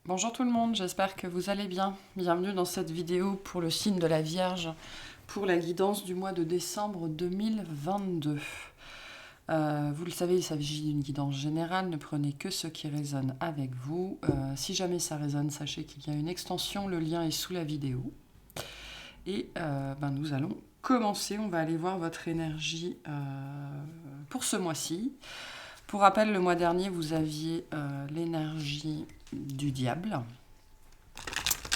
Bonjour tout le monde, j'espère que vous allez bien. Bienvenue dans cette vidéo pour le signe de la Vierge, pour la guidance du mois de décembre 2022. Vous le savez, il s'agit d'une guidance générale, ne prenez que ce qui résonne avec vous. Si jamais ça résonne, sachez qu'il y a une extension, le lien est sous la vidéo. Et nous allons commencer, on va aller voir votre énergie pour ce mois-ci. Pour rappel, le mois dernier, vous aviez l'énergie du diable,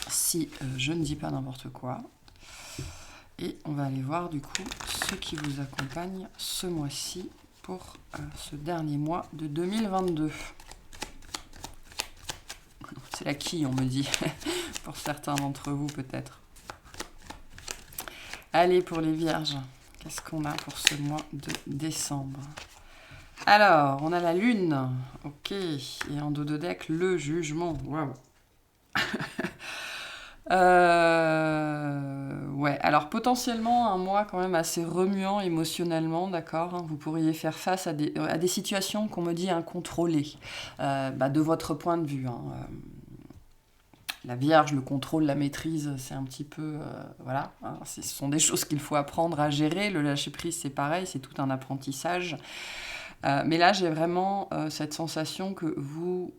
si je ne dis pas n'importe quoi. Et on va aller voir du coup ce qui vous accompagne ce mois-ci pour ce dernier mois de 2022. C'est la quille, on me dit, pour certains d'entre vous peut-être. Allez, pour les vierges, qu'est-ce qu'on a pour ce mois de décembre ? Alors, on a la lune, ok, et en dos de deck, le jugement, waouh. Ouais, alors potentiellement un mois quand même assez remuant émotionnellement, d'accord, hein, vous pourriez faire face à des situations qu'on me dit incontrôlées, de votre point de vue, hein, la Vierge, le contrôle, la maîtrise, c'est un petit peu... voilà, hein, ce sont des choses qu'il faut apprendre à gérer. Le lâcher-prise, c'est pareil, c'est tout un apprentissage. Mais là, j'ai vraiment cette sensation que vous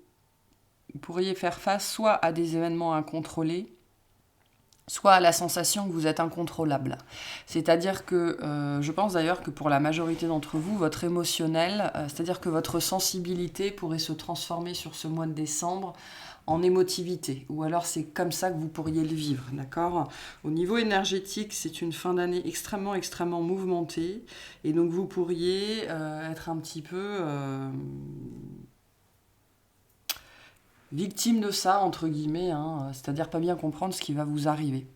pourriez faire face soit à des événements incontrôlés, soit à la sensation que vous êtes incontrôlable. C'est-à-dire que, je pense d'ailleurs que pour la majorité d'entre vous, votre émotionnel, c'est-à-dire que votre sensibilité pourrait se transformer sur ce mois de décembre en émotivité, ou alors c'est comme ça que vous pourriez le vivre, d'accord ? Au niveau énergétique, c'est une fin d'année extrêmement mouvementée, et donc vous pourriez être un petit peu victime de ça, entre guillemets, hein, c'est-à-dire pas bien comprendre ce qui va vous arriver.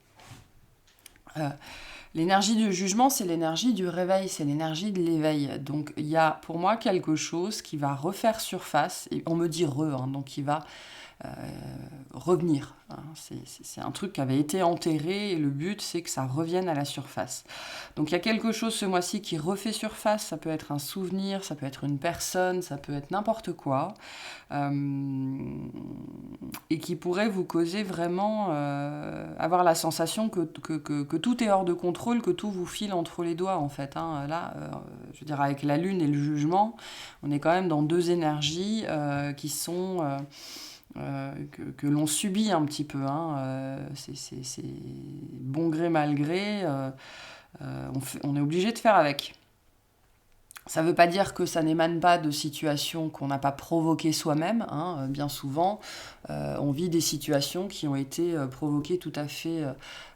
L'énergie du jugement, c'est l'énergie du réveil, c'est l'énergie de l'éveil. Donc il y a pour moi quelque chose qui va refaire surface, et on me dit donc qui va revenir. Hein. C'est un truc qui avait été enterré et le but c'est que ça revienne à la surface. Donc il y a quelque chose ce mois-ci qui refait surface, ça peut être un souvenir, ça peut être une personne, ça peut être n'importe quoi, et qui pourrait vous causer vraiment avoir la sensation que tout est hors de contrôle, que tout vous file entre les doigts en fait. Hein. Là, je veux dire avec la lune et le jugement, on est quand même dans deux énergies qui sont... que l'on subit un petit peu, hein. C'est bon gré, mal gré, on est obligé de faire avec. Ça ne veut pas dire que ça n'émane pas de situations qu'on n'a pas provoquées soi-même, hein. Bien souvent, on vit des situations qui ont été provoquées tout à fait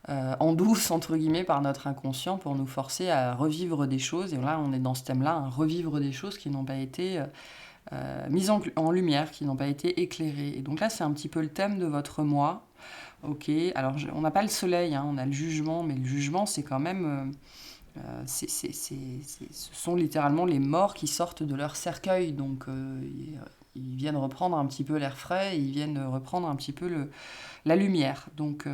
en douce, entre guillemets, par notre inconscient pour nous forcer à revivre des choses. Et là, on est dans ce thème-là, hein, revivre des choses qui n'ont pas été... mises en lumière, qui n'ont pas été éclairées. Et donc là, c'est un petit peu le thème de votre mois. Ok, alors on n'a pas le soleil, hein, on a le jugement, mais le jugement, c'est quand même... ce sont littéralement les morts qui sortent de leur cercueil. Donc ils viennent reprendre un petit peu l'air frais, ils viennent reprendre un petit peu la lumière. Donc...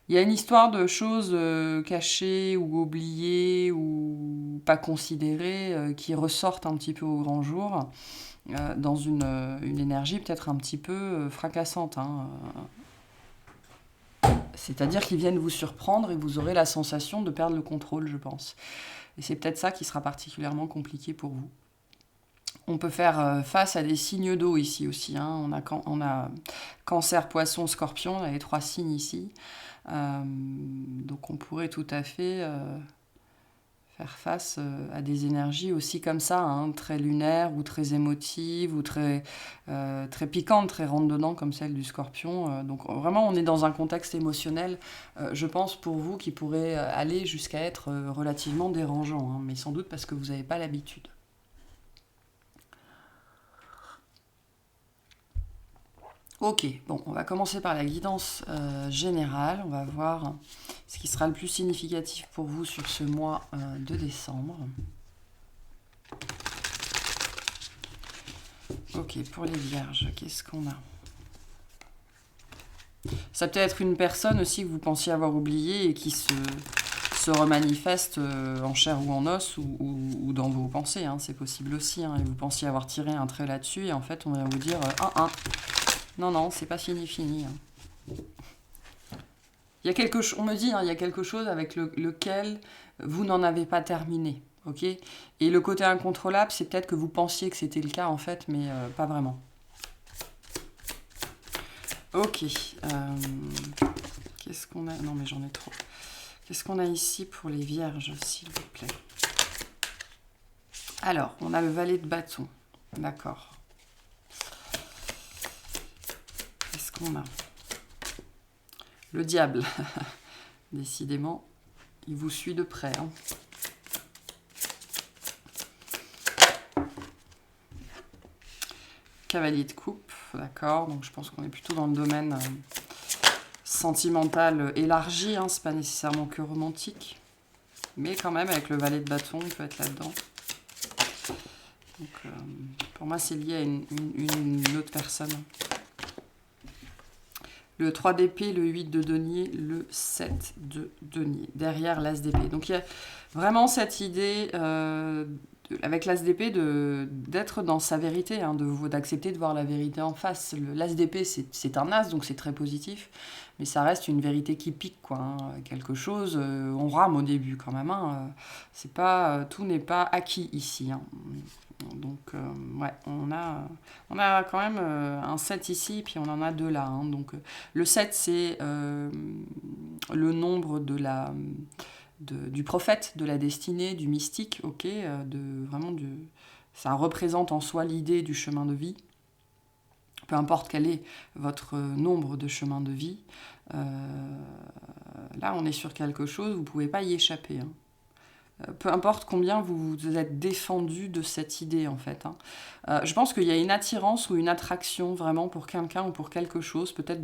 il y a une histoire de choses cachées ou oubliées ou pas considérées qui ressortent un petit peu au grand jour dans une énergie peut-être un petit peu fracassante. Hein. C'est-à-dire qu'ils viennent vous surprendre et vous aurez la sensation de perdre le contrôle, je pense. Et c'est peut-être ça qui sera particulièrement compliqué pour vous. On peut faire face à des signes d'eau ici aussi. Hein. On a Cancer, Poisson, Scorpion, on a les trois signes ici. Donc on pourrait tout à fait faire face à des énergies aussi comme ça, hein, très lunaires ou très émotives ou très piquantes, très rentre-dedans comme celle du Scorpion. Donc vraiment on est dans un contexte émotionnel, je pense pour vous, qui pourrait aller jusqu'à être relativement dérangeant, hein, mais sans doute parce que vous n'avez pas l'habitude. Ok, bon, on va commencer par la guidance générale. On va voir ce qui sera le plus significatif pour vous sur ce mois de décembre. Ok, pour les vierges, qu'est-ce qu'on a ? Ça peut être une personne aussi que vous pensiez avoir oubliée et qui se remanifeste en chair ou en os ou dans vos pensées. Hein, c'est possible aussi. Hein, et vous pensiez avoir tiré un trait là-dessus et en fait, on va vous dire Non, non, c'est pas fini. Hein. Il y a quelque chose, on me dit, hein, il y a quelque chose avec lequel vous n'en avez pas terminé. Ok. Et le côté incontrôlable, c'est peut-être que vous pensiez que c'était le cas en fait, mais pas vraiment. Ok. Qu'est-ce qu'on a? Non, mais j'en ai trop. Qu'est-ce qu'on a ici pour les vierges, s'il vous plaît? Alors, on a le valet de bâton. D'accord. Qu'est-ce qu'on a? Le diable. Décidément, il vous suit de près. Hein. Cavalier de coupe. D'accord. Donc, je pense qu'on est plutôt dans le domaine sentimental élargi. Hein. C'est pas nécessairement que romantique. Mais quand même, avec le valet de bâton, on peut être là-dedans. Donc, pour moi, c'est lié à une autre personne. Le 3 d'épée, le 8 de denier, le 7 de denier. Derrière l'as d'épée. Donc, il y a vraiment cette idée, avec l'as d'épée, d'être dans sa vérité, hein, d'accepter de voir la vérité en face. L'as d'épée, c'est un as, donc c'est très positif. Mais ça reste une vérité qui pique, quoi. Hein. Quelque chose, on rame au début quand même. Hein. C'est pas, tout n'est pas acquis ici. Hein. Donc, ouais, on a quand même un 7 ici, puis on en a 2 là. Hein. Donc, le 7, c'est le nombre du prophète, de la destinée, du mystique, ok, ça représente en soi l'idée du chemin de vie. Peu importe quel est votre nombre de chemins de vie, là on est sur quelque chose, vous ne pouvez pas y échapper. Hein. Peu importe combien vous êtes défendu de cette idée en fait. Hein. Je pense qu'il y a une attirance ou une attraction vraiment pour quelqu'un ou pour quelque chose, peut-être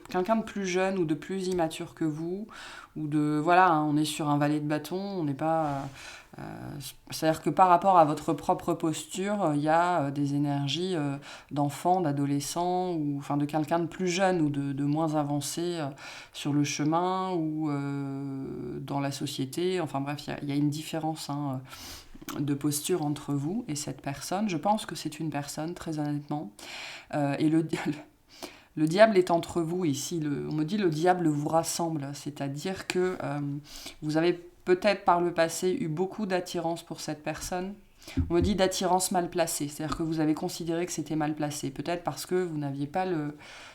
quelqu'un de plus jeune ou de plus immature que vous, ou voilà, hein, on est sur un valet de bâton, on n'est pas... c'est-à-dire que par rapport à votre propre posture, il y a des énergies d'enfant, d'adolescent, ou enfin de quelqu'un de plus jeune ou de moins avancé sur le chemin ou dans la société. Enfin bref, il y a une différence hein, de posture entre vous et cette personne. Je pense que c'est une personne, très honnêtement. Et le diable est entre vous ici. On me dit le diable vous rassemble, c'est-à-dire que vous avez peut-être par le passé eu beaucoup d'attirance pour cette personne. On me dit d'attirance mal placée, c'est-à-dire que vous avez considéré que c'était mal placé, peut-être parce que vous n'aviez pas le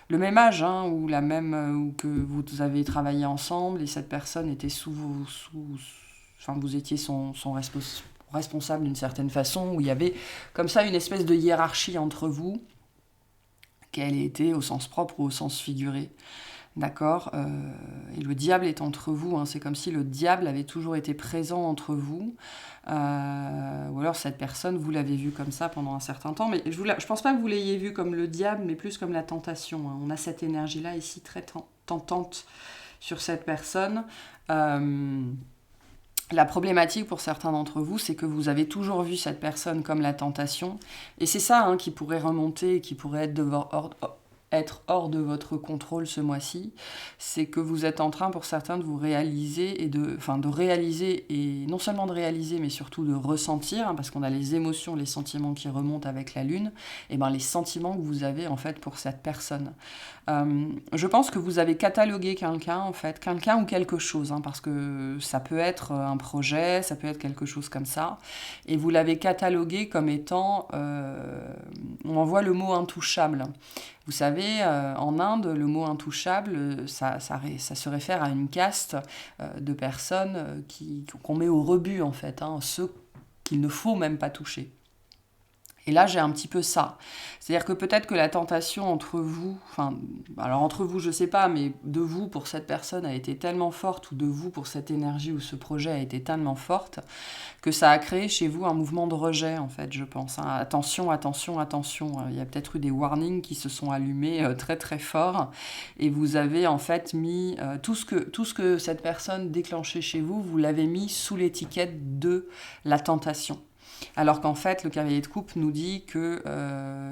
même âge, hein, ou ou que vous avez travaillé ensemble et cette personne était enfin vous étiez son responsable d'une certaine façon, où il y avait comme ça une espèce de hiérarchie entre vous, qu'elle était au sens propre ou au sens figuré. D'accord, et le diable est entre vous, hein, c'est comme si le diable avait toujours été présent entre vous, ou alors cette personne, vous l'avez vu comme ça pendant un certain temps, mais je pense pas que vous l'ayez vu comme le diable, mais plus comme la tentation. Hein. On a cette énergie-là ici très tentante sur cette personne. La problématique pour certains d'entre vous, c'est que vous avez toujours vu cette personne comme la tentation, et c'est ça hein, qui pourrait remonter, qui pourrait être hors de votre contrôle ce mois-ci, c'est que vous êtes en train pour certains de vous réaliser et de réaliser, et non seulement de réaliser mais surtout de ressentir, hein, parce qu'on a les émotions, les sentiments qui remontent avec la lune, et ben les sentiments que vous avez en fait pour cette personne. Je pense que vous avez catalogué quelqu'un en fait, quelqu'un ou quelque chose, hein, parce que ça peut être un projet, ça peut être quelque chose comme ça, et vous l'avez catalogué comme étant, on en voit le mot intouchable. Vous savez, en Inde, le mot intouchable, ça se réfère à une caste de personnes qu'on met au rebut, en fait, hein, ceux qu'il ne faut même pas toucher. Et là, j'ai un petit peu ça. C'est-à-dire que peut-être que la tentation entre vous, alors entre vous, je sais pas, mais de vous pour cette personne a été tellement forte, ou de vous pour cette énergie ou ce projet a été tellement forte, que ça a créé chez vous un mouvement de rejet, en fait, je pense. Hein. Attention, attention, attention. Il y a peut-être eu des warnings qui se sont allumés très très fort, et vous avez en fait mis tout ce que cette personne déclenchait chez vous, vous l'avez mis sous l'étiquette de la tentation. Alors qu'en fait, le cavalier de coupe nous dit que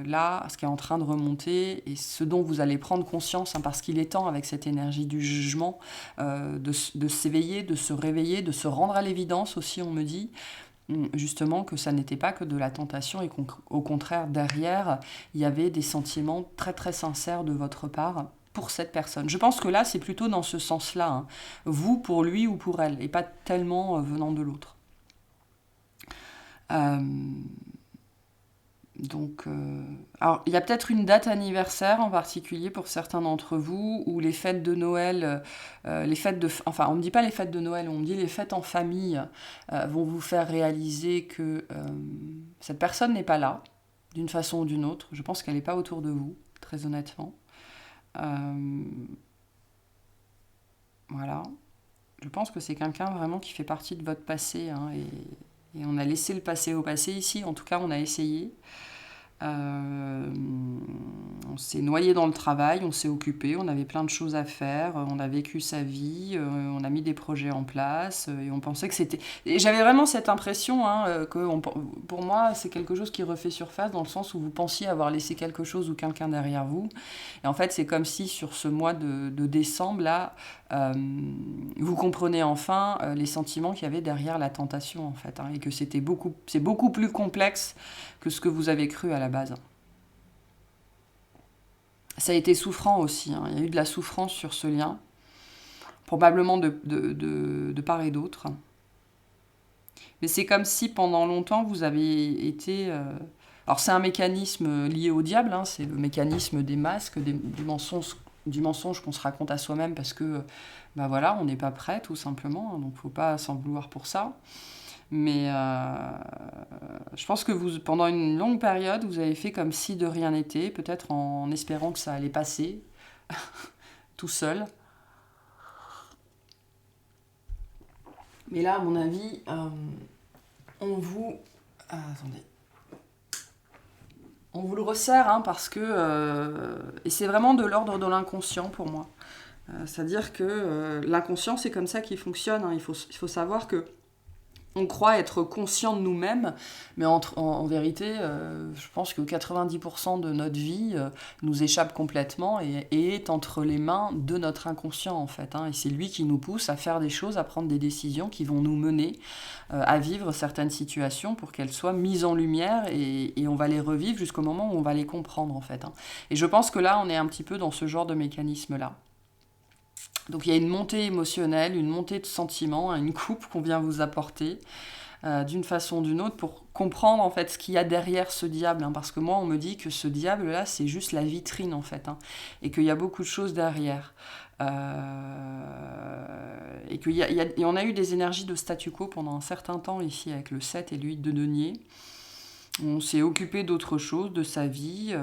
là, ce qui est en train de remonter, et ce dont vous allez prendre conscience, hein, parce qu'il est temps, avec cette énergie du jugement, de s'éveiller, de se réveiller, de se rendre à l'évidence aussi, on me dit, justement que ça n'était pas que de la tentation et qu'au contraire, derrière, il y avait des sentiments très très sincères de votre part pour cette personne. Je pense que là, c'est plutôt dans ce sens-là, hein. Vous pour lui ou pour elle, et pas tellement venant de l'autre. Euh, Donc, alors, il y a peut-être une date anniversaire en particulier pour certains d'entre vous, ou les fêtes de Noël, enfin, on ne me dit pas les fêtes de Noël, on me dit les fêtes en famille vont vous faire réaliser que cette personne n'est pas là, d'une façon ou d'une autre. Je pense qu'elle n'est pas autour de vous, très honnêtement. Euh, voilà. Je pense que c'est quelqu'un vraiment qui fait partie de votre passé, hein, et on a laissé le passé au passé ici, en tout cas on a essayé. Euh, on s'est noyé dans le travail, on s'est occupé, on avait plein de choses à faire, on a vécu sa vie, on a mis des projets en place, et on pensait que c'était... Et j'avais vraiment cette impression, hein, pour moi, c'est quelque chose qui refait surface dans le sens où vous pensiez avoir laissé quelque chose ou quelqu'un derrière vous. Et en fait, c'est comme si sur ce mois de décembre, là, vous comprenez enfin les sentiments qu'il y avait derrière la tentation, en fait, hein, et que c'est beaucoup plus complexe que ce que vous avez cru à la base. Ça a été souffrant aussi, hein. Il y a eu de la souffrance sur ce lien, probablement de part et d'autre. Mais c'est comme si pendant longtemps vous avez été... Alors c'est un mécanisme lié au diable, hein, c'est le mécanisme des masques, du mensonge qu'on se raconte à soi-même parce que, bah voilà, on n'est pas prêt tout simplement, hein, donc faut pas s'en vouloir pour ça. Mais je pense que vous, pendant une longue période, vous avez fait comme si de rien n'était, peut-être en espérant que ça allait passer tout seul. Mais là, à mon avis, on vous... attendez. On vous le resserre, hein, parce que... et c'est vraiment de l'ordre de l'inconscient pour moi. C'est-à-dire que l'inconscient, c'est comme ça qu'il fonctionne, hein. Il faut savoir que on croit être conscient de nous-mêmes, mais en vérité, je pense que 90% de notre vie nous échappe complètement et est entre les mains de notre inconscient, en fait, hein. Et c'est lui qui nous pousse à faire des choses, à prendre des décisions qui vont nous mener à vivre certaines situations pour qu'elles soient mises en lumière et on va les revivre jusqu'au moment où on va les comprendre, en fait, hein. Et je pense que là, on est un petit peu dans ce genre de mécanisme-là. Donc il y a une montée émotionnelle, une montée de sentiments, une coupe qu'on vient vous apporter d'une façon ou d'une autre pour comprendre en fait ce qu'il y a derrière ce diable, hein, parce que moi on me dit que ce diable là c'est juste la vitrine en fait, hein, et qu'il y a beaucoup de choses derrière. Et on a eu des énergies de statu quo pendant un certain temps ici avec le 7 et le 8 de denier. On s'est occupé d'autre chose, de sa vie.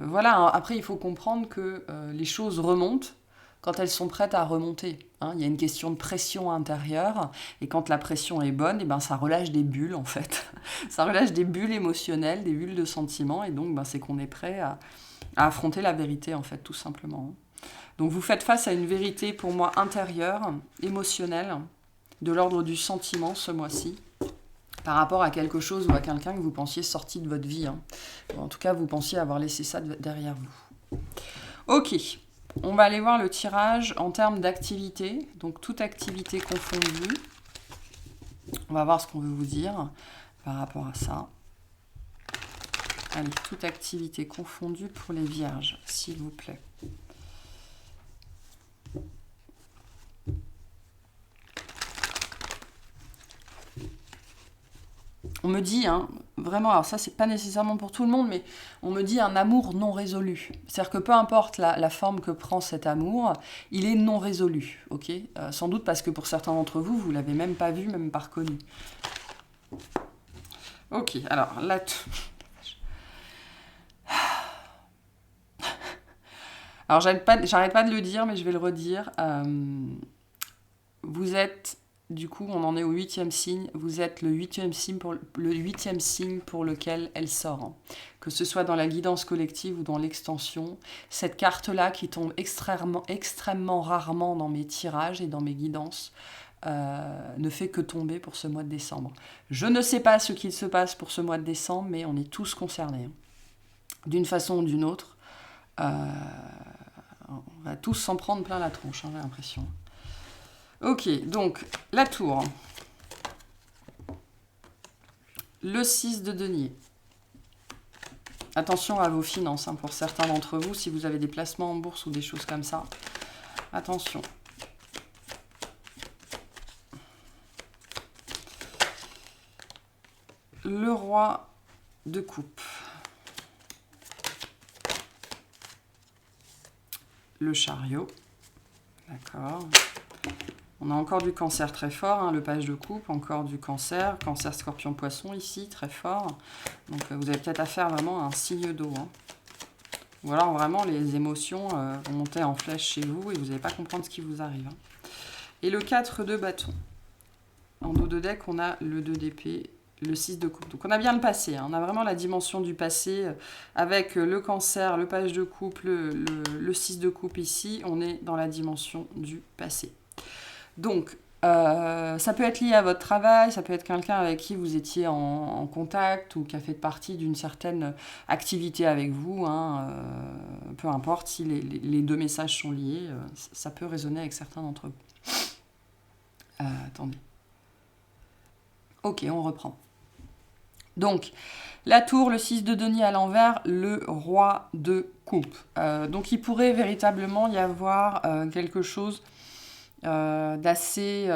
Voilà, après il faut comprendre que les choses remontent quand elles sont prêtes à remonter, hein. Il y a une question de pression intérieure, et quand la pression est bonne, et ben, ça relâche des bulles, en fait. Ça relâche des bulles émotionnelles, des bulles de sentiments, et donc ben, c'est qu'on est prêt à affronter la vérité, en fait, tout simplement. Donc vous faites face à une vérité, pour moi, intérieure, émotionnelle, de l'ordre du sentiment, ce mois-ci, par rapport à quelque chose ou à quelqu'un que vous pensiez sorti de votre vie, hein. En tout cas, vous pensiez avoir laissé ça derrière vous. Ok. On va aller voir le tirage en termes d'activité, donc toute activité confondue. On va voir ce qu'on veut vous dire par rapport à ça. Allez, toute activité confondue pour les vierges, s'il vous plaît. On me dit, hein, vraiment, alors ça c'est pas nécessairement pour tout le monde, mais on me dit un amour non résolu. C'est-à-dire que peu importe la forme que prend cet amour, il est non résolu, ok, sans doute parce que pour certains d'entre vous, vous l'avez même pas vu, même pas reconnu. Ok, alors là... Alors j'arrête pas de le dire, mais je vais le redire. Vous êtes... Du coup, on en est au 8e signe. Vous êtes le 8e signe pour lequel elle sort, hein. Que ce soit dans la guidance collective ou dans l'extension. Cette carte-là, qui tombe extrêmement rarement dans mes tirages et dans mes guidances, ne fait que tomber pour ce mois de décembre. Je ne sais pas ce qu'il se passe pour ce mois de décembre, mais on est tous concernés, hein. D'une façon ou d'une autre. On va tous s'en prendre plein la tronche, hein, j'ai l'impression. Ok, donc, la tour. Le 6 de denier. Attention à vos finances, hein, pour certains d'entre vous, si vous avez des placements en bourse ou des choses comme ça. Attention. Le roi de coupe. Le chariot. D'accord. On a encore du cancer très fort, hein, le page de coupe, encore du cancer, cancer scorpion poisson ici, très fort. Donc vous avez peut-être affaire vraiment à un signe d'eau. Hein. Ou alors vraiment les émotions vont monter en flèche chez vous et vous n'allez pas comprendre ce qui vous arrive. Hein. Et le 4 de bâton. En dos de deck, on a le 2 d'épée, le 6 de coupe. Donc on a bien le passé, hein. On a vraiment la dimension du passé avec le cancer, le page de coupe, le 6 de coupe ici. On est dans la dimension du passé. Donc, ça peut être lié à votre travail, ça peut être quelqu'un avec qui vous étiez en contact ou qui a fait partie d'une certaine activité avec vous. Hein, peu importe si les deux messages sont liés, ça peut résonner avec certains d'entre vous. Attendez. Ok, on reprend. Donc, la tour, le 6 de denier à l'envers, le roi de coupe. Donc, il pourrait véritablement y avoir quelque chose d'assez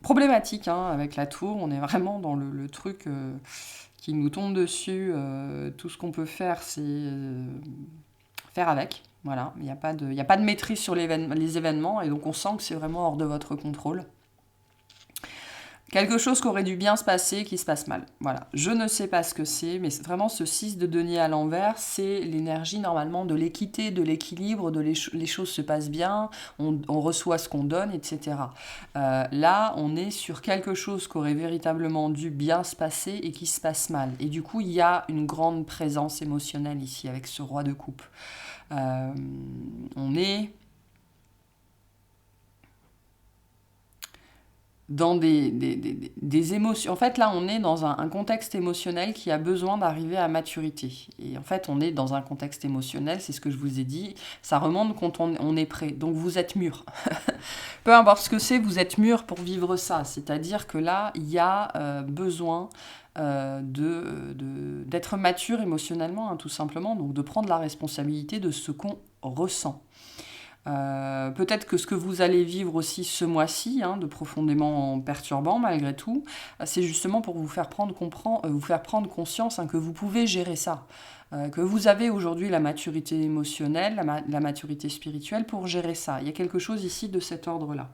problématique hein, avec la tour. On est vraiment dans le truc qui nous tombe dessus. Tout ce qu'on peut faire, c'est faire avec. Voilà, il n'y a pas de maîtrise sur les événements et donc on sent que c'est vraiment hors de votre contrôle. Quelque chose qui aurait dû bien se passer, qui se passe mal. Voilà, je ne sais pas ce que c'est, mais c'est vraiment ce 6 de denier à l'envers, c'est l'énergie normalement de l'équité, de l'équilibre, les choses se passent bien, on reçoit ce qu'on donne, etc. Là, on est sur quelque chose qui aurait véritablement dû bien se passer et qui se passe mal. Et du coup, il y a une grande présence émotionnelle ici avec ce roi de coupe. On est dans des émotions. En fait, là, on est dans un contexte émotionnel qui a besoin d'arriver à maturité. Et en fait, on est dans un contexte émotionnel, c'est ce que je vous ai dit, ça remonte quand on est prêt. Donc, vous êtes mûr. Peu importe ce que c'est, vous êtes mûr pour vivre ça. C'est-à-dire que là, il y a besoin d'être mature émotionnellement, hein, tout simplement. Donc, de prendre la responsabilité de ce qu'on ressent. Peut-être que ce que vous allez vivre aussi ce mois-ci, hein, de profondément perturbant malgré tout, c'est justement pour vous faire prendre conscience hein, que vous pouvez gérer ça, que vous avez aujourd'hui la maturité émotionnelle, la maturité spirituelle pour gérer ça. Il y a quelque chose ici de cet ordre-là.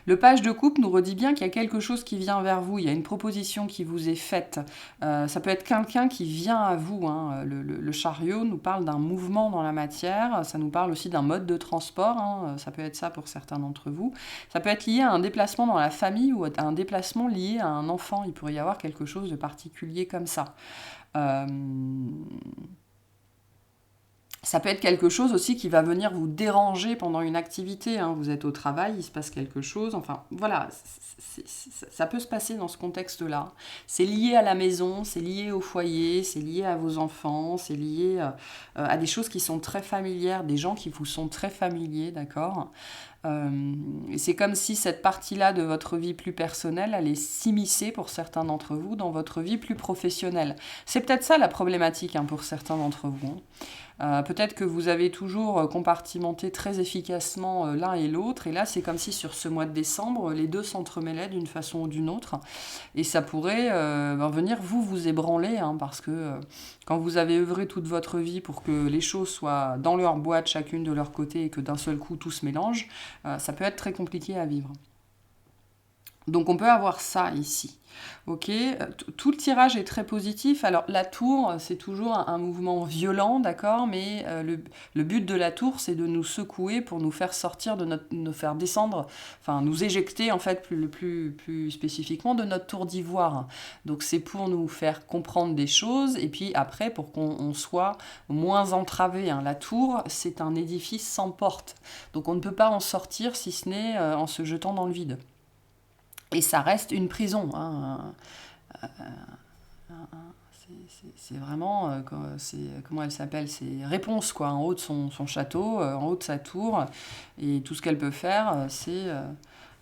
Le page de coupe nous redit bien qu'il y a quelque chose qui vient vers vous, il y a une proposition qui vous est faite. Ça peut être quelqu'un qui vient à vous. Hein. Le chariot nous parle d'un mouvement dans la matière, ça nous parle aussi d'un mode de transport, hein. Ça peut être ça pour certains d'entre vous. Ça peut être lié à un déplacement dans la famille ou à un déplacement lié à un enfant. Il pourrait y avoir quelque chose de particulier comme ça. Ça peut être quelque chose aussi qui va venir vous déranger pendant une activité. Hein. Vous êtes au travail, il se passe quelque chose. Enfin, voilà, ça peut se passer dans ce contexte-là. C'est lié à la maison, c'est lié au foyer, c'est lié à vos enfants, c'est lié à des choses qui sont très familières, des gens qui vous sont très familiers, d'accord ? C'est comme si cette partie-là de votre vie plus personnelle allait s'immiscer pour certains d'entre vous dans votre vie plus professionnelle. C'est peut-être ça la problématique hein, pour certains d'entre vous. Hein. Peut-être que vous avez toujours compartimenté très efficacement l'un et l'autre, et là c'est comme si sur ce mois de décembre, les deux s'entremêlaient d'une façon ou d'une autre, et ça pourrait venir vous ébranler, hein, parce que quand vous avez œuvré toute votre vie pour que les choses soient dans leur boîte, chacune de leur côté, et que d'un seul coup tout se mélange, ça peut être très compliqué à vivre. Donc on peut avoir ça ici. Ok, tout le tirage est très positif. Alors la tour, c'est toujours un mouvement violent, d'accord, mais le but de la tour, c'est de nous secouer pour nous faire sortir nous faire descendre, enfin nous éjecter en fait plus spécifiquement de notre tour d'ivoire. Donc c'est pour nous faire comprendre des choses et puis après pour qu'on soit moins entravé. Hein. La tour, c'est un édifice sans porte, donc on ne peut pas en sortir si ce n'est en se jetant dans le vide. Et ça reste une prison. Hein. C'est vraiment, comment elle s'appelle, c'est Réponse, quoi, en haut de son château, en haut de sa tour. Et tout ce qu'elle peut faire, c'est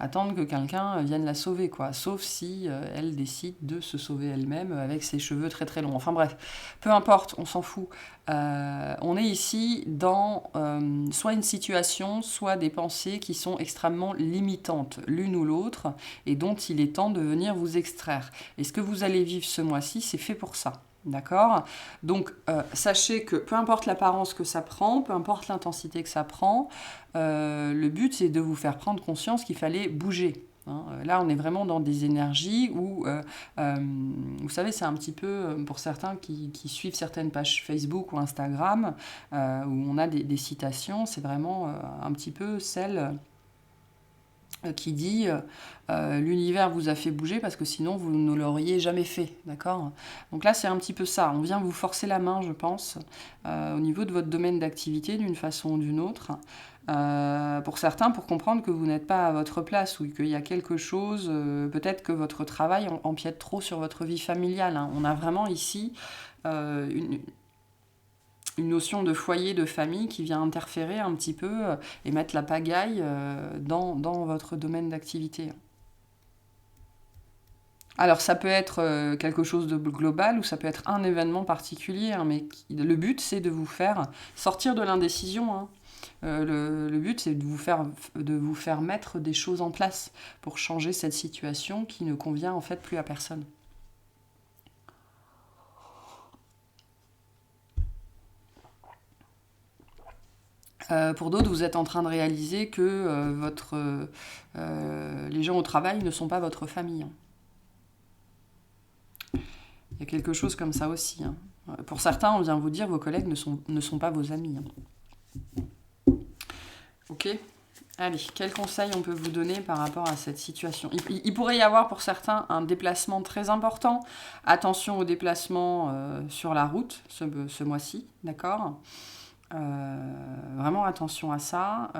attendre que quelqu'un vienne la sauver, quoi. Sauf si elle décide de se sauver elle-même avec ses cheveux très très longs. Enfin bref, peu importe, on s'en fout. On est ici dans soit une situation, soit des pensées qui sont extrêmement limitantes, l'une ou l'autre, et dont il est temps de venir vous extraire. Et ce que vous allez vivre ce mois-ci, c'est fait pour ça. D'accord? Donc, sachez que peu importe l'apparence que ça prend, peu importe l'intensité que ça prend, le but, c'est de vous faire prendre conscience qu'il fallait bouger. Hein. Là, on est vraiment dans des énergies où, vous savez, c'est un petit peu, pour certains qui suivent certaines pages Facebook ou Instagram, où on a des citations, c'est vraiment un petit peu celle qui dit l'univers vous a fait bouger parce que sinon vous ne l'auriez jamais fait, d'accord? Donc là c'est un petit peu ça, on vient vous forcer la main je pense au niveau de votre domaine d'activité d'une façon ou d'une autre. Pour certains, pour comprendre que vous n'êtes pas à votre place ou qu'il y a quelque chose, peut-être que votre travail empiète trop sur votre vie familiale. Hein. On a vraiment ici une notion de foyer, de famille qui vient interférer un petit peu et mettre la pagaille dans votre domaine d'activité. Alors ça peut être quelque chose de global ou ça peut être un événement particulier, hein, mais le but c'est de vous faire sortir de l'indécision. Hein. Le but c'est de vous faire mettre des choses en place pour changer cette situation qui ne convient en fait plus à personne. Pour d'autres, vous êtes en train de réaliser que les gens au travail ne sont pas votre famille. Il y a quelque chose comme ça aussi. Hein. Pour certains, on vient vous dire que vos collègues ne sont pas vos amis. Hein. Ok ? Allez, quel conseil on peut vous donner par rapport à cette situation ? Il pourrait y avoir pour certains un déplacement très important. Attention au déplacement sur la route ce mois-ci, d'accord ? Vraiment attention à ça.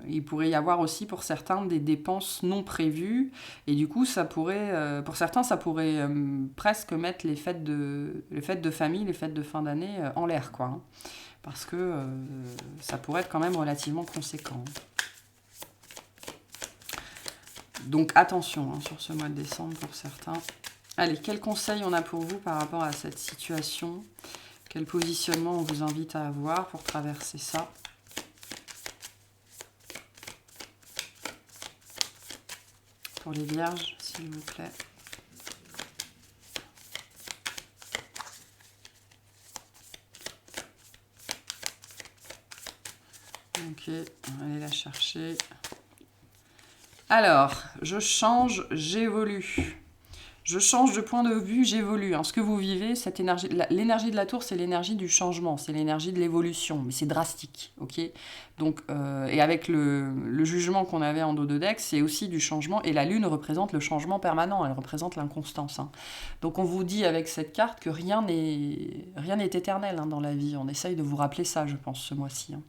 Il pourrait y avoir aussi pour certains des dépenses non prévues et du coup ça pourrait, pour certains ça pourrait presque mettre les fêtes de famille, les fêtes de fin d'année en l'air quoi. Hein, parce que ça pourrait être quand même relativement conséquent. Donc attention hein, sur ce mois de décembre pour certains. Allez, quel conseil on a pour vous par rapport à cette situation ? Quel positionnement on vous invite à avoir pour traverser ça? Pour les vierges, s'il vous plaît. Ok, on va aller la chercher. Alors, je change, j'évolue. Je change de point de vue, j'évolue. Hein. Ce que vous vivez, cette énergie, l'énergie de la tour, c'est l'énergie du changement, c'est l'énergie de l'évolution, mais c'est drastique, ok ? Donc, et avec le jugement qu'on avait en dos de deck, c'est aussi du changement, et la lune représente le changement permanent, elle représente l'inconstance. Hein. Donc on vous dit avec cette carte que rien n'est éternel hein, dans la vie. On essaye de vous rappeler ça, je pense, ce mois-ci. Hein.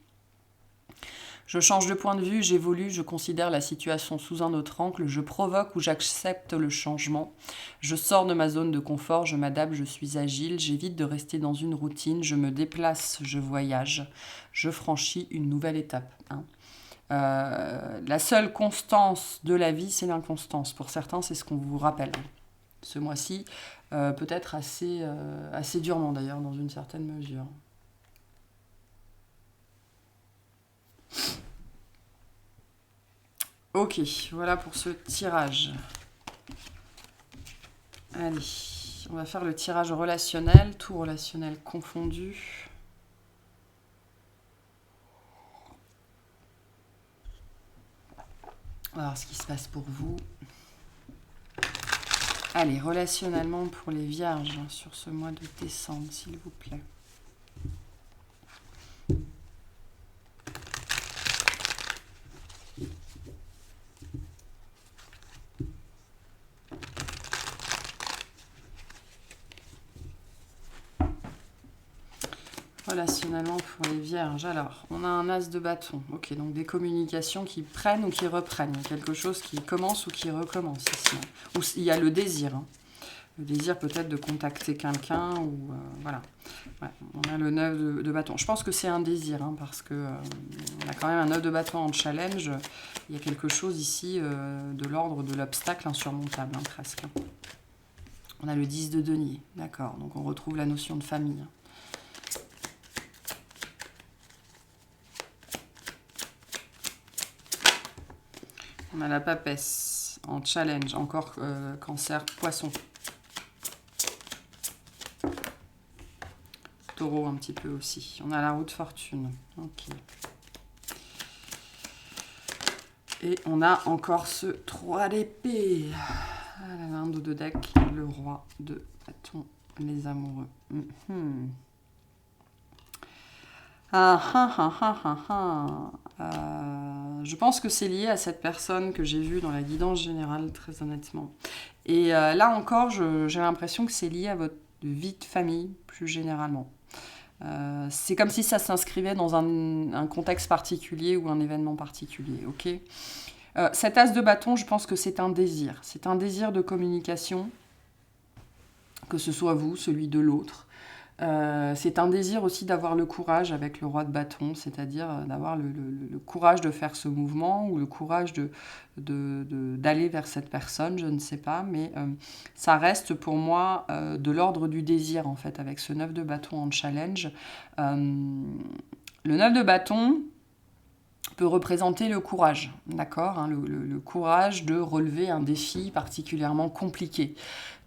Je change de point de vue, j'évolue, je considère la situation sous un autre angle, je provoque ou j'accepte le changement. Je sors de ma zone de confort, je m'adapte, je suis agile, j'évite de rester dans une routine, je me déplace, je voyage, je franchis une nouvelle étape. Hein. La seule constance de la vie, c'est l'inconstance. Pour certains, c'est ce qu'on vous rappelle. Ce mois-ci, peut-être assez durement d'ailleurs, dans une certaine mesure. Ok, voilà pour ce tirage. Allez, on va faire le tirage relationnel, tout relationnel confondu. On va voir ce qui se passe pour vous. Allez, relationnellement pour les vierges sur ce mois de décembre, s'il vous plaît. Relationnellement pour les vierges. Alors, on a un as de bâton. Ok, donc des communications qui prennent ou qui reprennent. Quelque chose qui commence ou qui recommence ici. Ou il y a le désir. Hein. le désir peut-être de contacter quelqu'un, ou voilà. Ouais, on a le 9 de bâton. Je pense que c'est un désir, hein, parce que on a quand même un 9 de bâton en challenge. Il y a quelque chose ici de l'ordre de l'obstacle insurmontable, hein, presque. On a le 10 de denier, d'accord. Donc on retrouve la notion de famille. On a la papesse en challenge, encore cancer, poisson. Taureau un petit peu aussi. On a la roue de fortune. Ok. Et on a encore ce 3 d'épée. Ah là là, un dos de deck, le roi de bâton, les amoureux. Je pense que c'est lié à cette personne que j'ai vue dans la guidance générale, très honnêtement. Et là encore, j'ai l'impression que c'est lié à votre vie de famille, plus généralement. C'est comme si ça s'inscrivait dans un contexte particulier ou un événement particulier, ok ? Cet as de bâton, je pense que c'est un désir. C'est un désir de communication, que ce soit vous, celui de l'autre. C'est un désir aussi d'avoir le courage avec le roi de bâton, c'est-à-dire d'avoir le courage de faire ce mouvement ou le courage d'aller vers cette personne, je ne sais pas, mais ça reste pour moi de l'ordre du désir, en fait, avec ce 9 de bâton en challenge. Le 9 de bâton peut représenter le courage, d'accord, hein, le courage de relever un défi particulièrement compliqué.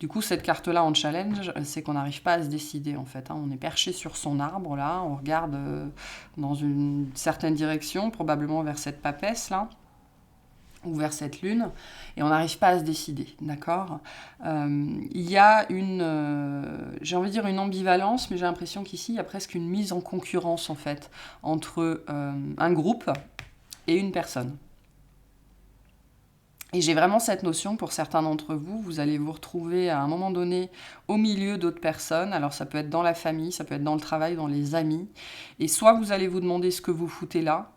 Du coup, cette carte-là en challenge, c'est qu'on n'arrive pas à se décider, en fait. Hein. On est perché sur son arbre, là, on regarde dans une certaine direction, probablement vers cette papesse, là, ou vers cette lune, et on n'arrive pas à se décider, d'accord. Il y a j'ai envie de dire une ambivalence, mais j'ai l'impression qu'ici, il y a presque une mise en concurrence, en fait, entre un groupe et une personne. Et j'ai vraiment cette notion, pour certains d'entre vous, vous allez vous retrouver à un moment donné au milieu d'autres personnes. Alors ça peut être dans la famille, ça peut être dans le travail, dans les amis. Et soit vous allez vous demander ce que vous foutez là,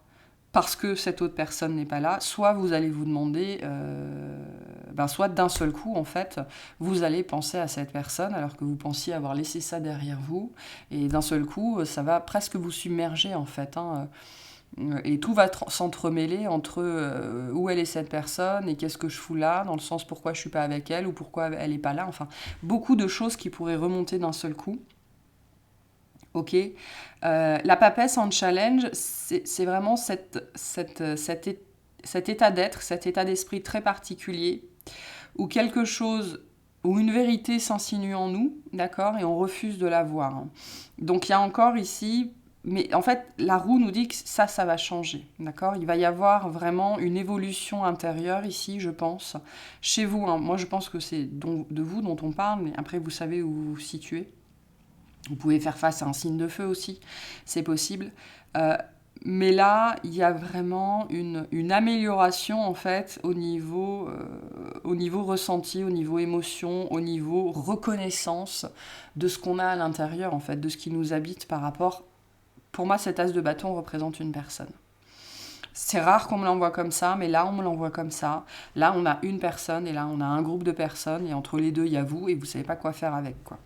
parce que cette autre personne n'est pas là, soit vous allez vous demander, soit d'un seul coup, en fait, vous allez penser à cette personne alors que vous pensiez avoir laissé ça derrière vous. Et d'un seul coup, ça va presque vous submerger, en fait, hein. Et tout va s'entremêler entre où elle est cette personne et qu'est-ce que je fous là, dans le sens pourquoi je suis pas avec elle ou pourquoi elle est pas là. Enfin, beaucoup de choses qui pourraient remonter d'un seul coup. Ok. La papesse en challenge, c'est vraiment cet état d'être, cet état d'esprit très particulier où quelque chose, où une vérité s'insinue en nous, d'accord, et on refuse de la voir. Donc il y a encore ici. Mais en fait, la roue nous dit que ça va changer, d'accord ? Il va y avoir vraiment une évolution intérieure ici, je pense, chez vous. Hein. Moi, je pense que c'est de vous dont on parle, mais après, vous savez où vous vous situez. Vous pouvez faire face à un signe de feu aussi, c'est possible. Mais là, il y a vraiment une amélioration, en fait, au niveau ressenti, au niveau émotion, au niveau reconnaissance de ce qu'on a à l'intérieur, en fait, de ce qui nous habite par rapport. Pour moi, cet as de bâton représente une personne. C'est rare qu'on me l'envoie comme ça, mais là, on me l'envoie comme ça. Là, on a une personne, et là, on a un groupe de personnes, et entre les deux, il y a vous, et vous ne savez pas quoi faire avec, quoi.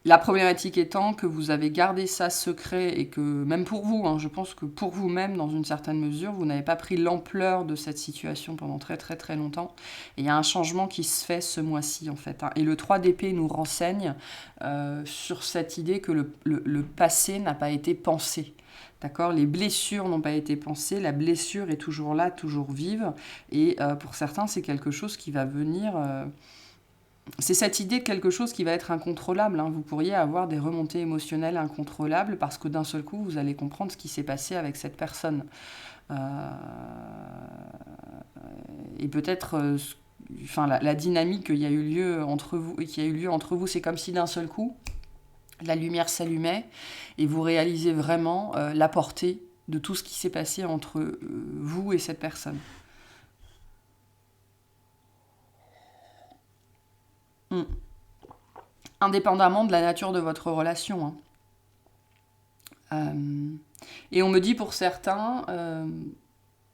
La problématique étant que vous avez gardé ça secret, et que, même pour vous, hein, je pense que pour vous-même, dans une certaine mesure, vous n'avez pas pris l'ampleur de cette situation pendant très très très longtemps. Et il y a un changement qui se fait ce mois-ci, en fait. Hein. Et le 3 d'épée nous renseigne sur cette idée que le passé n'a pas été pensé. D'accord ? Les blessures n'ont pas été pensées, la blessure est toujours là, toujours vive. Et pour certains, c'est quelque chose qui va venir... C'est cette idée de quelque chose qui va être incontrôlable. Hein. Vous pourriez avoir des remontées émotionnelles incontrôlables parce que d'un seul coup, vous allez comprendre ce qui s'est passé avec cette personne. Et peut-être la dynamique qui a eu lieu entre vous, c'est comme si d'un seul coup, la lumière s'allumait et vous réalisez vraiment la portée de tout ce qui s'est passé entre vous et cette personne. Indépendamment de la nature de votre relation. Hein. Et on me dit pour certains,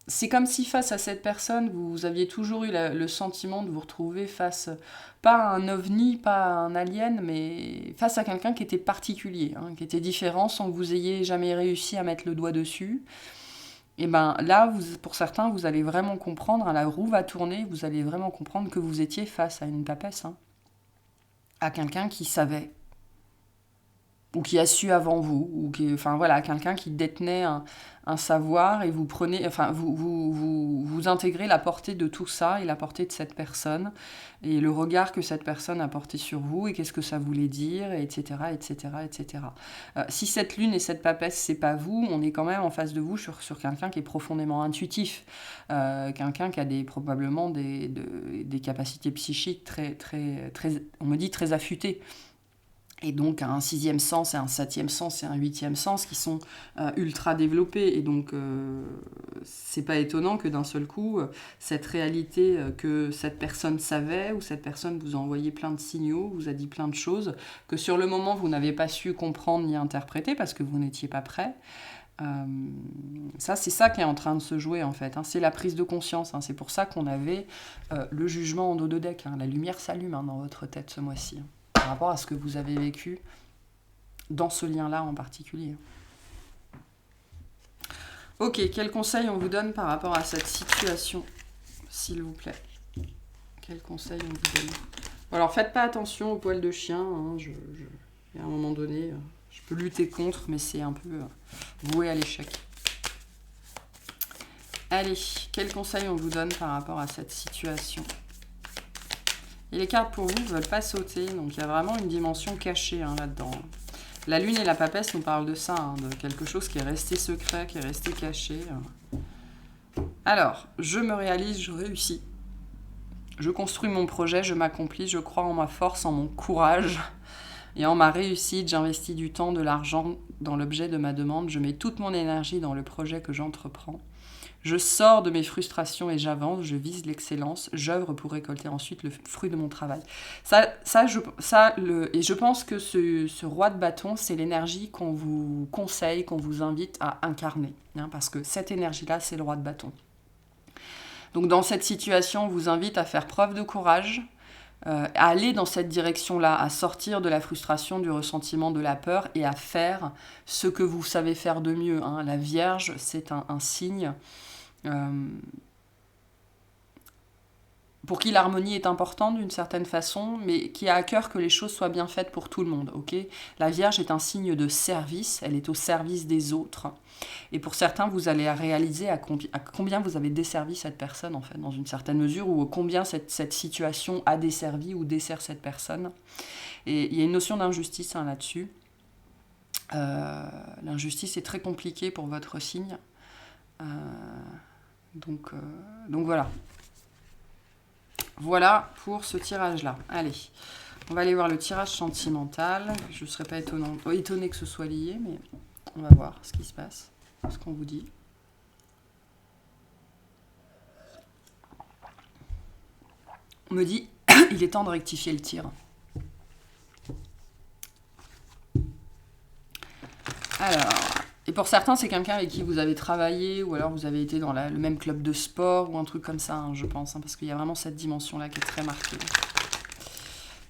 c'est comme si face à cette personne, vous aviez toujours eu le sentiment de vous retrouver face, pas à un ovni, pas à un alien, mais face à quelqu'un qui était particulier, hein, qui était différent, sans que vous ayez jamais réussi à mettre le doigt dessus. Et ben là, pour certains, vous allez vraiment comprendre, hein, la roue va tourner, vous allez vraiment comprendre que vous étiez face à une papesse, hein, à quelqu'un qui savait, ou qui a su avant vous, ou qui, enfin voilà, quelqu'un qui détenait un savoir et vous prenez, enfin vous intégrez la portée de tout ça et la portée de cette personne et le regard que cette personne a porté sur vous et qu'est-ce que ça voulait dire, et etc., etc., etc. Si cette lune et cette papesse c'est pas vous, on est quand même en face de vous sur quelqu'un qui est profondément intuitif, quelqu'un qui a probablement des capacités psychiques très, on me dit très affûtées. Et donc un sixième sens et un septième sens et un huitième sens qui sont ultra développés. Et donc c'est pas étonnant que d'un seul coup, cette réalité que cette personne savait, ou cette personne vous a envoyé plein de signaux, vous a dit plein de choses, que sur le moment vous n'avez pas su comprendre ni interpréter parce que vous n'étiez pas prêt. Ça, c'est ça qui est en train de se jouer en fait, hein. C'est la prise de conscience, hein. C'est pour ça qu'on avait le jugement en dos de deck, hein. La lumière s'allume, hein, dans votre tête ce mois-ci, hein, par rapport à ce que vous avez vécu dans ce lien-là en particulier. Ok, quel conseil on vous donne par rapport à cette situation, s'il vous plaît? Quel conseil on vous donne? Alors faites pas attention aux poils de chien, hein. À un moment donné, je peux lutter contre, mais c'est un peu voué à l'échec. Allez, quel conseil on vous donne par rapport à cette situation? Et les cartes pour vous ne veulent pas sauter, donc il y a vraiment une dimension cachée, hein, là-dedans. La lune et la papesse nous parlent de ça, hein, de quelque chose qui est resté secret, qui est resté caché. Alors, je me réalise, je réussis. Je construis mon projet, je m'accomplis, je crois en ma force, en mon courage et en ma réussite. J'investis du temps, de l'argent dans l'objet de ma demande. Je mets toute mon énergie dans le projet que j'entreprends. Je sors de mes frustrations et j'avance, je vise l'excellence, j'œuvre pour récolter ensuite le fruit de mon travail. Et je pense que ce roi de bâton, c'est l'énergie qu'on vous conseille, qu'on vous invite à incarner, hein, parce que cette énergie-là, c'est le roi de bâton. Donc dans cette situation, on vous invite à faire preuve de courage, à aller dans cette direction-là, à sortir de la frustration, du ressentiment, de la peur et à faire ce que vous savez faire de mieux, hein. La Vierge, c'est un signe pour qui l'harmonie est importante d'une certaine façon, mais qui a à cœur que les choses soient bien faites pour tout le monde. Okay, la Vierge est un signe de service, elle est au service des autres. Et pour certains, vous allez réaliser à combien vous avez desservi cette personne, en fait, dans une certaine mesure, ou combien cette situation a desservi ou dessert cette personne. Et il y a une notion d'injustice, hein, là-dessus. L'injustice est très compliquée pour votre signe. Donc voilà. Voilà pour ce tirage-là. Allez, on va aller voir le tirage sentimental. Je ne serais pas étonnée que ce soit lié, mais on va voir ce qui se passe, ce qu'on vous dit. On me dit, il est temps de rectifier le tir. Alors, et pour certains, c'est quelqu'un avec qui vous avez travaillé, ou alors vous avez été dans le même club de sport, ou un truc comme ça, hein, je pense, hein, parce qu'il y a vraiment cette dimension-là qui est très marquée.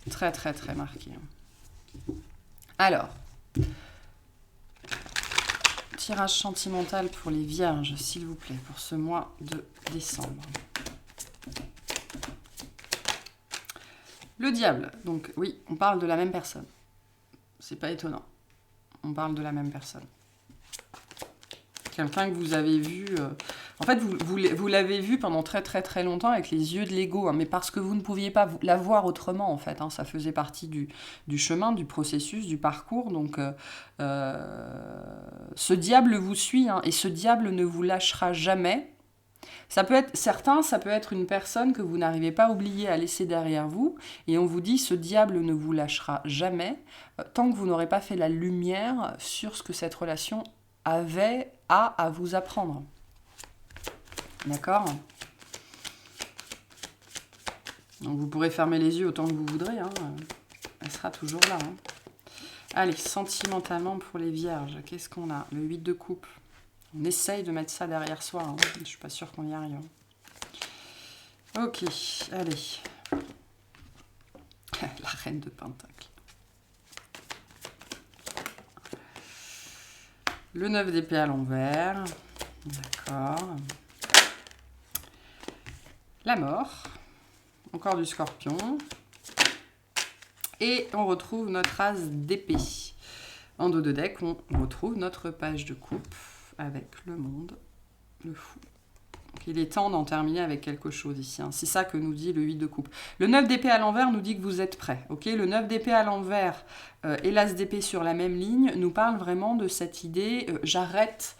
Très, très, très marquée. Alors, tirage sentimental pour les vierges, s'il vous plaît, pour ce mois de décembre. Le diable, donc oui, on parle de la même personne. C'est pas étonnant. On parle de la même personne. Quelqu'un que vous avez vu... En fait, vous l'avez vu pendant très très très longtemps avec les yeux de l'ego, hein, mais parce que vous ne pouviez pas la voir autrement, en fait, hein, ça faisait partie du chemin, du processus, du parcours. Donc, ce diable vous suit, hein, et ce diable ne vous lâchera jamais. Ça peut être une personne que vous n'arrivez pas à oublier, à laisser derrière vous, et on vous dit, ce diable ne vous lâchera jamais, tant que vous n'aurez pas fait la lumière sur ce que cette relation a à vous apprendre. D'accord ? Donc vous pourrez fermer les yeux autant que vous voudrez, hein. Elle sera toujours là, hein. Allez, sentimentalement pour les vierges, qu'est-ce qu'on a ? Le 8 de coupe. On essaye de mettre ça derrière soi. Hein. Je ne suis pas sûre qu'on y arrive. Ok, allez. La reine de Pentacle. Le 9 d'épée à l'envers. D'accord. La mort. Encore du scorpion. Et on retrouve notre as d'épée. En dos de deck, on retrouve notre page de coupe avec le monde, le fou. Donc, il est temps d'en terminer avec quelque chose ici. Hein. C'est ça que nous dit le 8 de coupe. Le 9 d'épée à l'envers nous dit que vous êtes prêts. Okay, le 9 d'épée à l'envers et l'as d'épée sur la même ligne nous parle vraiment de cette idée j'arrête.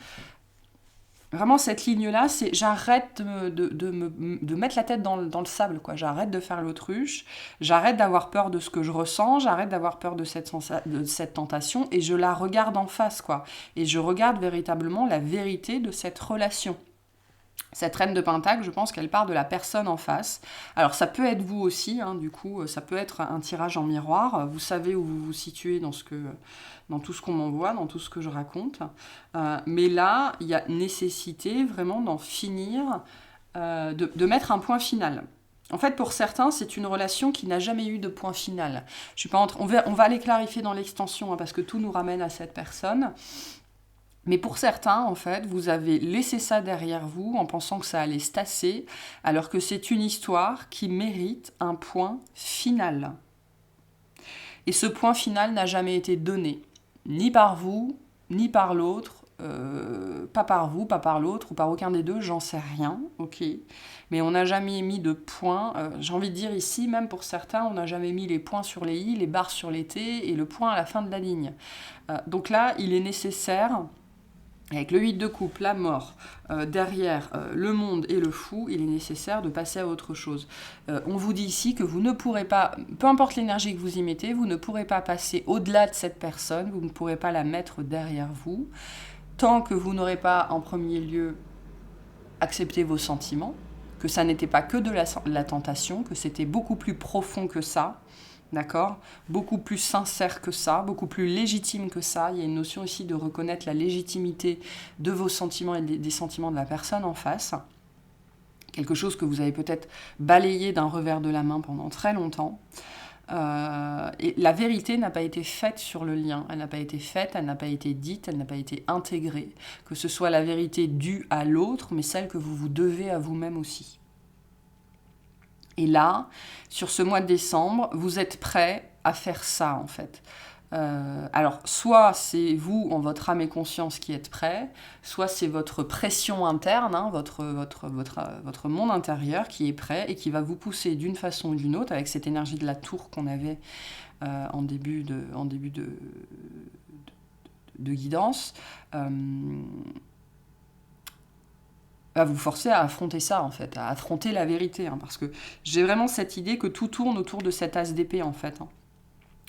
Vraiment, cette ligne-là, c'est j'arrête de mettre la tête dans le sable, quoi. J'arrête de faire l'autruche, j'arrête d'avoir peur de ce que je ressens, j'arrête d'avoir peur de cette tentation et je la regarde en face, quoi. Et je regarde véritablement la vérité de cette relation. Cette reine de Pentacle, je pense qu'elle part de la personne en face. Alors, ça peut être vous aussi, hein, du coup, ça peut être un tirage en miroir. Vous savez où vous vous situez dans tout ce qu'on m'envoie, dans tout ce que je raconte. Mais là, il y a nécessité vraiment d'en finir, de mettre un point final. En fait, pour certains, c'est une relation qui n'a jamais eu de point final. Je suis pas on va aller clarifier dans l'extension, hein, parce que tout nous ramène à cette personne. Mais pour certains, en fait, vous avez laissé ça derrière vous en pensant que ça allait se tasser, alors que c'est une histoire qui mérite un point final. Et ce point final n'a jamais été donné, ni par vous, ni par l'autre, pas par vous, pas par l'autre, ou par aucun des deux, j'en sais rien, ok. Mais on n'a jamais mis de points, j'ai envie de dire ici, même pour certains, on n'a jamais mis les points sur les i, les barres sur les t, et le point à la fin de la ligne. Donc là, il est nécessaire... Avec le 8 de coupe, la mort, derrière le monde et le fou, il est nécessaire de passer à autre chose. On vous dit ici que vous ne pourrez pas, peu importe l'énergie que vous y mettez, vous ne pourrez pas passer au-delà de cette personne, vous ne pourrez pas la mettre derrière vous, tant que vous n'aurez pas en premier lieu accepté vos sentiments, que ça n'était pas que de la tentation, que c'était beaucoup plus profond que ça. D'accord ? Beaucoup plus sincère que ça, beaucoup plus légitime que ça. Il y a une notion aussi de reconnaître la légitimité de vos sentiments et des sentiments de la personne en face. Quelque chose que vous avez peut-être balayé d'un revers de la main pendant très longtemps. Et la vérité n'a pas été faite sur le lien. Elle n'a pas été faite, elle n'a pas été dite, elle n'a pas été intégrée. Que ce soit la vérité due à l'autre, mais celle que vous vous devez à vous-même aussi. Et là, sur ce mois de décembre, vous êtes prêts à faire ça, en fait. Alors, soit c'est vous, en votre âme et conscience, qui êtes prêts, soit c'est votre pression interne, hein, votre monde intérieur qui est prêt et qui va vous pousser d'une façon ou d'une autre, avec cette énergie de la tour qu'on avait en début de guidance, va vous forcer à affronter ça, en fait, à affronter la vérité, hein, parce que j'ai vraiment cette idée que tout tourne autour de cet as d'épée, en fait, hein,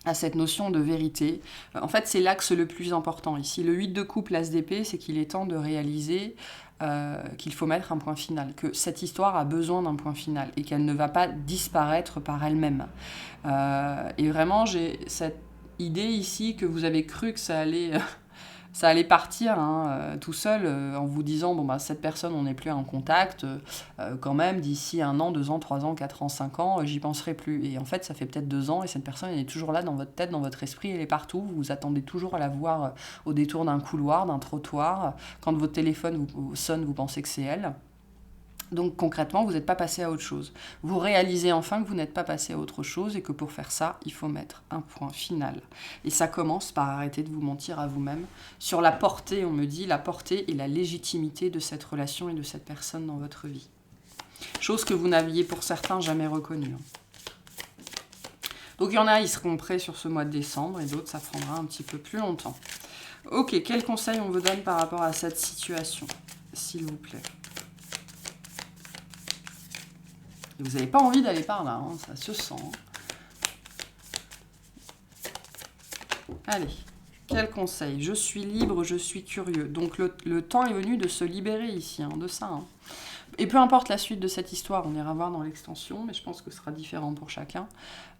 à cette notion de vérité. En fait, c'est l'axe le plus important ici. Le 8 de coupe, l'as d'épée, c'est qu'il est temps de réaliser qu'il faut mettre un point final, que cette histoire a besoin d'un point final, et qu'elle ne va pas disparaître par elle-même. Et vraiment, j'ai cette idée ici que vous avez cru que ça allait partir hein, tout seul en vous disant bon bah cette personne on n'est plus en contact quand même d'ici 1 an, 2 ans, 3 ans, 4 ans, 5 ans j'y penserai plus et en fait ça fait peut-être 2 ans et cette personne elle est toujours là dans votre tête, dans votre esprit, elle est partout, vous vous attendez toujours à la voir au détour d'un couloir, d'un trottoir, quand votre téléphone vous sonne vous pensez que c'est elle. Donc concrètement, vous n'êtes pas passé à autre chose. Vous réalisez enfin que vous n'êtes pas passé à autre chose et que pour faire ça, il faut mettre un point final. Et ça commence par arrêter de vous mentir à vous-même sur la portée, on me dit, la portée et la légitimité de cette relation et de cette personne dans votre vie. Chose que vous n'aviez pour certains jamais reconnue. Donc il y en a, ils seront prêts sur ce mois de décembre et d'autres, ça prendra un petit peu plus longtemps. Ok, quel conseil on vous donne par rapport à cette situation, s'il vous plaît ? Vous n'avez pas envie d'aller par là, hein, ça se sent. Allez, quel conseil ? Je suis libre, je suis curieux. Donc le temps est venu de se libérer ici, hein, de ça. Hein. Et peu importe la suite de cette histoire, on ira voir dans l'extension, mais je pense que ce sera différent pour chacun.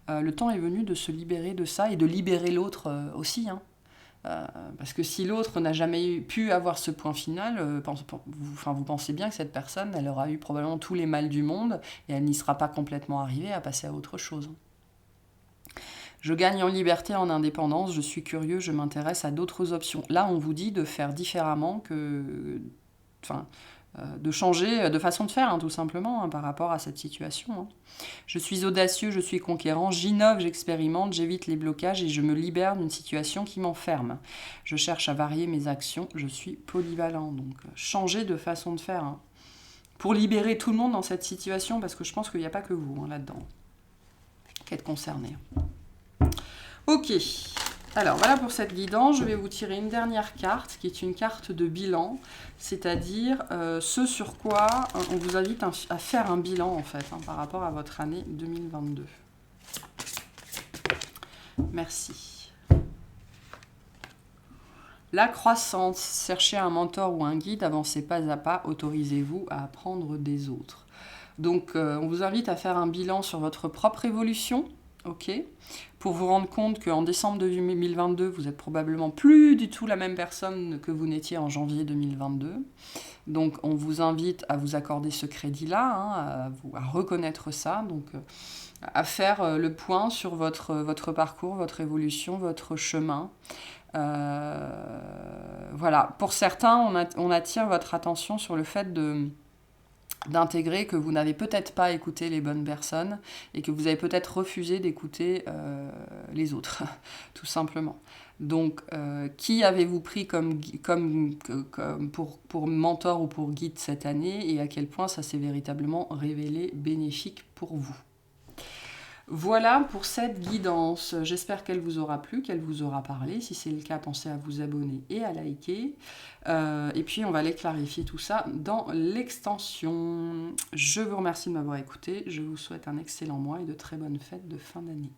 Le temps est venu de se libérer de ça et de libérer l'autre aussi. Hein. Parce que si l'autre n'a jamais pu avoir ce point final, vous pensez bien que cette personne, elle aura eu probablement tous les mal du monde et elle n'y sera pas complètement arrivée à passer à autre chose. Je gagne en liberté, en indépendance, je suis curieux, je m'intéresse à d'autres options. Là, on vous dit de faire différemment de changer de façon de faire, hein, tout simplement, hein, par rapport à cette situation. Hein. Je suis audacieux, je suis conquérant, j'innove, j'expérimente, j'évite les blocages et je me libère d'une situation qui m'enferme. Je cherche à varier mes actions, je suis polyvalent. Donc, changer de façon de faire. Hein, pour libérer tout le monde dans cette situation, parce que je pense qu'il n'y a pas que vous hein, là-dedans qui êtes concernés. Ok, alors voilà pour cette guidance. Je vais vous tirer une dernière carte qui est une carte de bilan, c'est-à-dire ce sur quoi on vous invite à faire un bilan en fait hein, par rapport à votre année 2022. Merci. La croissance, cherchez un mentor ou un guide, avancez pas à pas, autorisez-vous à apprendre des autres. Donc on vous invite à faire un bilan sur votre propre évolution, ok, pour vous rendre compte qu'en décembre 2022, vous êtes probablement plus du tout la même personne que vous n'étiez en janvier 2022. Donc on vous invite à vous accorder ce crédit-là, hein, à reconnaître ça, donc à faire le point sur votre parcours, votre évolution, votre chemin. Voilà. Pour certains, on attire votre attention sur le fait d'intégrer que vous n'avez peut-être pas écouté les bonnes personnes et que vous avez peut-être refusé d'écouter les autres, tout simplement. Donc, qui avez-vous pris comme pour mentor ou pour guide cette année et à quel point ça s'est véritablement révélé bénéfique pour vous? Voilà pour cette guidance. J'espère qu'elle vous aura plu, qu'elle vous aura parlé. Si c'est le cas, pensez à vous abonner et à liker. Et puis, on va aller clarifier tout ça dans l'extension. Je vous remercie de m'avoir écouté. Je vous souhaite un excellent mois et de très bonnes fêtes de fin d'année.